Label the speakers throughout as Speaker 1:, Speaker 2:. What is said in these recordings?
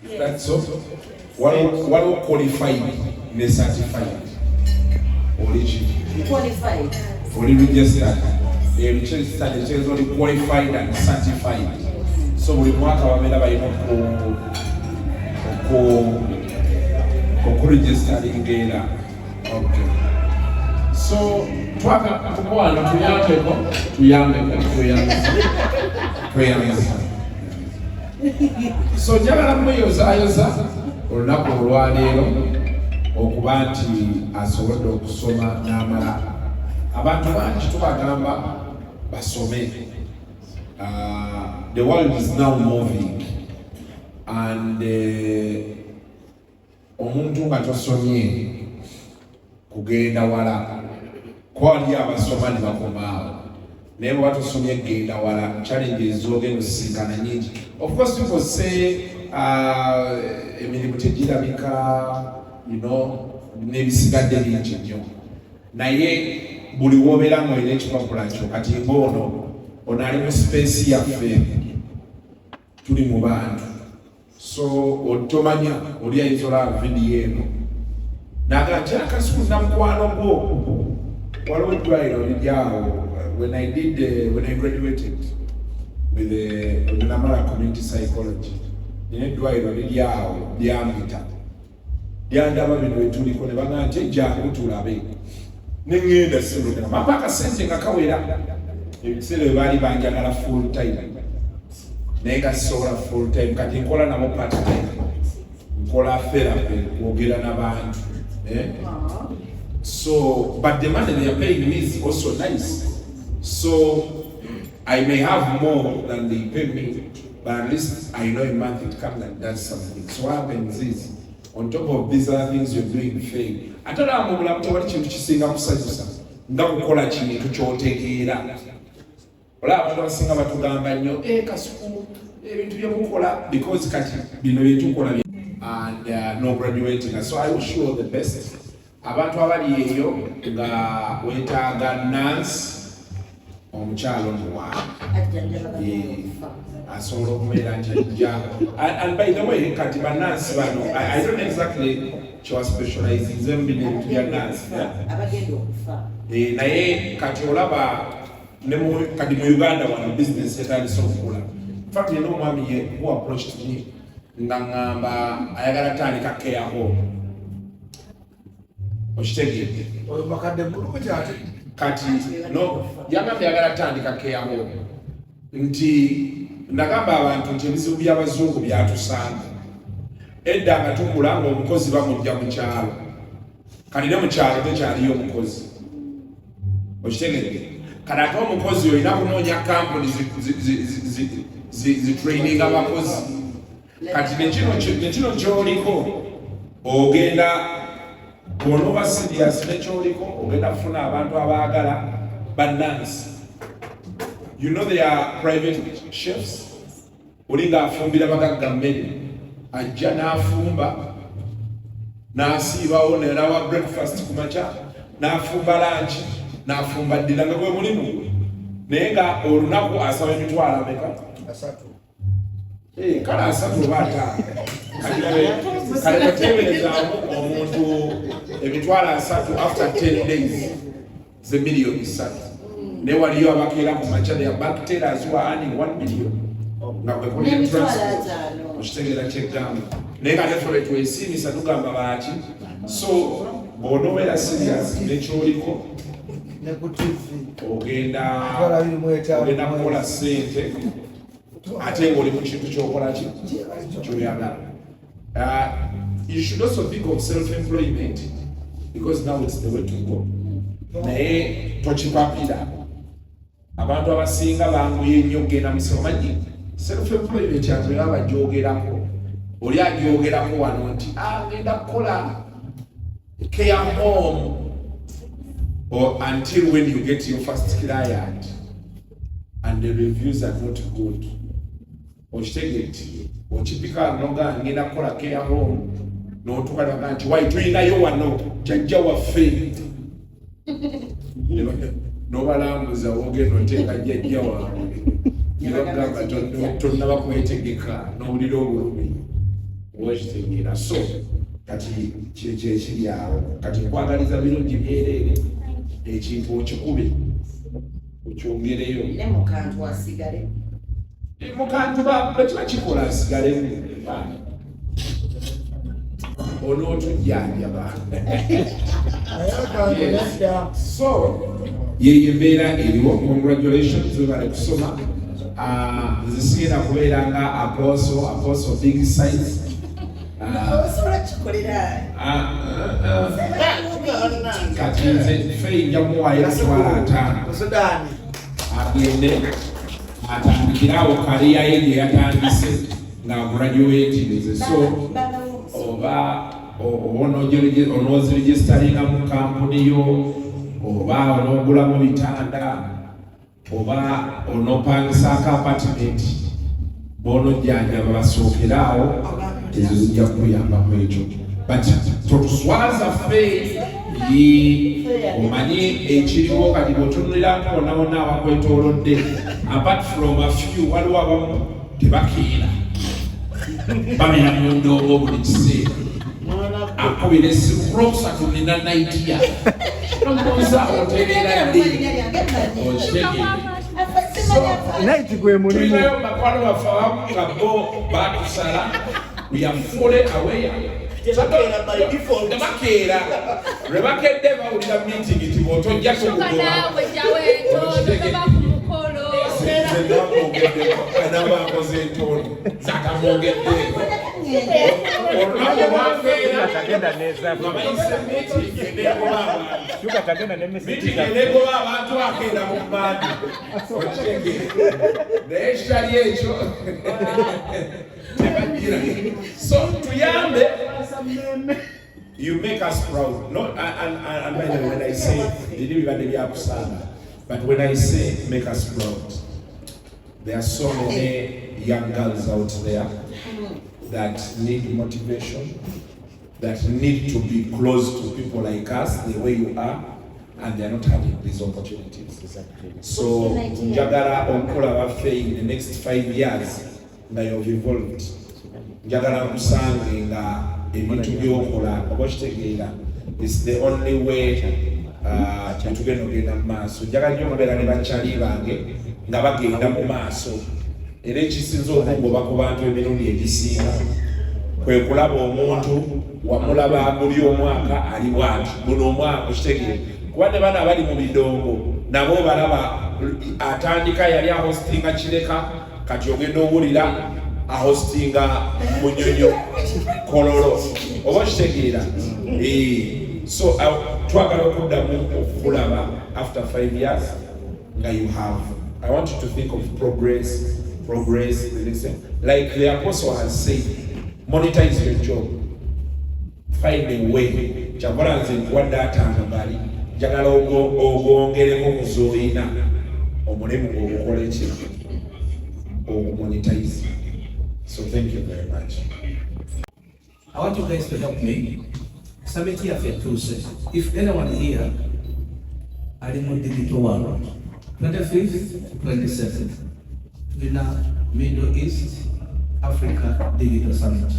Speaker 1: That's all. What qualified ne certified?
Speaker 2: Qualified.
Speaker 1: Only registered. Registered is only qualified and certified. So we mwaka wamela bayino ku registering data. Okay. So twaka tukwana tuyambe. So njagala mweyozayoza olunaku olwaleero okuba nti asobodde okusoma n'amala. Abantu bangi tubagamba basome. The world is now moving and omuntu nga tosomye kugenda wala kwali abasoma ne bakomaawo naye bwe batusomye genda wala challenges zogenda osisinkana nyingi. Of course people say emirimu tegirabika n'ebisigadde bingi nnyo naye buli wobeera ng'olina ekipapula kyo kati ng'ono ali mu space yaffe tuli mu bantu so otomanya oli ayizola vidiyo eno naga akasuku namukwano gwo waliwo eddwaliro liryawo when I graduated with the Namara community psychology nina eddwaliro liryawo lyambita lyandaba bino byetuliko ne bagamba nti ejjangu tulabe nengenda sirudde mapa akasente nga kawera ebiseera bwe baali banjagala full time naye nga sisobola full time kati nkola nabo part time nkola therapy kwogera n'abantu so but the money they are paying me is also nice so I may have more than they pay me but at least I know a month it comes and does something. So what happens is on top of these other things you're doing fail atala mu bulamu tewali kintu kisinga kusanyusa nga kukola kintu kyotegeera. Olaba abantu abasinga batugamba nnyo kasuku ebintu byemukola because kati bino byetukola and no graduating. So I wish you all the best. Abantu abali eyo nga wetaaga nurse omukyalo muwala asobola okubeera nti ajja and by the way kati bannansi bano I don't exactly kyewa specializing zembina ebintu bya nansi naye kati olaba kati mu Uganda wano business etandise okukula. In fact yena omwami who approached me nga ngamba ayagala tandika care home okitegeedde oyo bakadde bulungi ate kati no yagambye ayagala tandika care home nti ndagamba abantu nti ebizibu by'abazungu byatusanga edda nga tukula ng'omukozi bamujja mu kyalo kati ne mu kyalo tekyaliyo omukozi okitegeedde kati ate omukozi olina kunoonya kampuni zitraining abakozi kati nekino kyoliko ogenda bw'onoba serious nekyoliko ogenda kufuna abantu abaagala bannansi. You know they are private chefs. Olinga afumbira bagagga mmere ajja n'afumba n'asiibawo n'erawa breakfast ku makya n'afumba lunch n'afumba ddira nga gwe mulimu naye nga olunaku asaba emitwalo ameka? 3. Kale 3 oba 5 kale kateeberezaamu omuntu emitwalo 3 after 10 days ze miliyoni 3 ne waliyo abakeera mu makya ya bacterias who are earning 1 million nga kwe kuli transport okitegeera kyegamba naye nga teffe twesimisa tugamba baaki so bw'onobeera serious nekyoliko ogenda kukola ssente ate ng'oli mu kintu kyokola kyoyagala. You should also think of self-employment because now it's the way to go. Naye tokipapira abantu abasinga banguye nnyo okugenda mu semanyi self-employment yange abagyogerako oli agyogerako wano nti ngenda kukola care home or until when you get your first client and the reviews are not good okitegeeti okipika noga ngenda kukola care home n'otukalaba nti wayi tulinayo wano jajja waffe nobalambuza wogenda oteeka jjajja waabwe nibagamba tonnaba kwetegeka n'owulira obulumi wekitegeera. So kati kyekiri awo, kati nkwagaliza birungi byerere ekintu okikube okyongereyo
Speaker 2: mukantu asigale
Speaker 1: mukantu bakiba kikola asigalemu onootujjanja so yeyo embeera eriwo. Congratulations, webale kusoma. Nze sigenda kubeera nga apostle big size kati nze ffe nja muwaayo emitwalo 5 agende atandikirawo kaliya ye gye yatandise nga graduatinze. So oba onooziregisitaringa mu kampuni yo, oba onoogulamu bitanda, oba onoopangisaako apartment, boonojjanjaba basookeraawo, ezo zijja kukuyambamu ekyo. But totuswaza ffe omanyi ekiriwo kati bw'otunulira wonna abakwetoolodde, apart from a few, waliwo abamu tebakeera babeera mu ndongo buli kiseera. Akubira essimu kulwokusatu nina naitia nomuza otereera ddi okitegeera bakwano baffe abamu nga bo batusala yafule aweya tebakeera lwe bakedde bawulira meeting ti bw'otojja nabakoze entono zakamwogeddeeko olunaku lwankeera meeting enegoba abantu akeera mu maadi naye kitali ekyo tebagira. So tuyambe. You make us proud. No, and by the way, when I say but when I say make us proud, there are so many young girls out there that need motivation, that need to be close to people like us, the way you are, and they are not having these opportunities. Exactly. So, njagala okola baffe in the next 5 years, nga you've evolved. Njagala musange nga ebintu byokola oba kitegeera, it's the only way tugenda ogenda mu maaso. Njagala nnyo mubeera ne bakyali bange nga bagenda mu maaso, era ekisinza okungoba ku bantu emirundi egisinga kwe kulaba omuntu wamulaba buli omwaka ali bwati buno omwaka okitegeera, kuba ne bana abali mu bidongo nabo balaba atandika yali ahostinga Kireka, kati ogenda owulira ahostinga Munyonyo Kololo oba kitegeera. So twagala okuddamu okulaba after 5 years nga you have, I want you to think of progress, listen. Like the apostle has said, monetize your job, find a way. Kyabala nze nkuwadde ataano bali, njagala ogwongereko mu z'olina omulimu gw'ogukola eki monetize. So thank you very much.
Speaker 3: I want you guys to help me. Summit here for Tuesday. If anyone here are in the digital world, 25th to 27th, Vina Middle East Africa Digital Summit.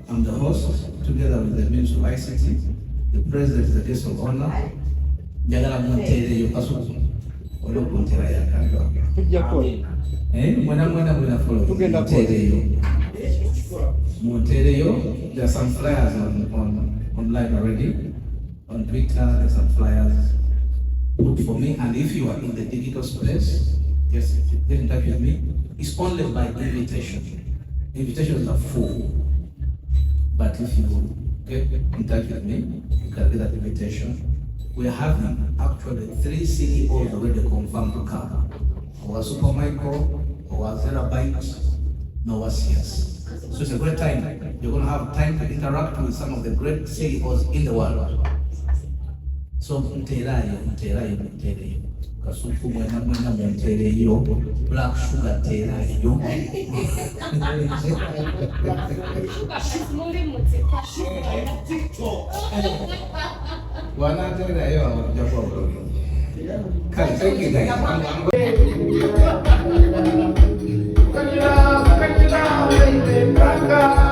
Speaker 3: I'm the host, together with the Minister of ICT, the President is the guest of honor. Jagala Montere, you pass on. Olo Montera Yakandwa. Mwana follow. Monterio, there are some flyers online already. On Twitter, there's some flyers. Look for me, and if you are in the digital space, just get in touch with me. It's only by invitation. Invitations are full. But if you get in touch with me, you can get that invitation. We are having actually 3 CEOs already confirmed to come. Our Supermicro, our Terabyte, Nova CS. So it's a great time. You're going to have time to interact with some of the great CEOs in the world. So Monterayo. Kasuku mwana Monterayo, Black Sugar Terayo. Wana Terayo, Japan. Thank you.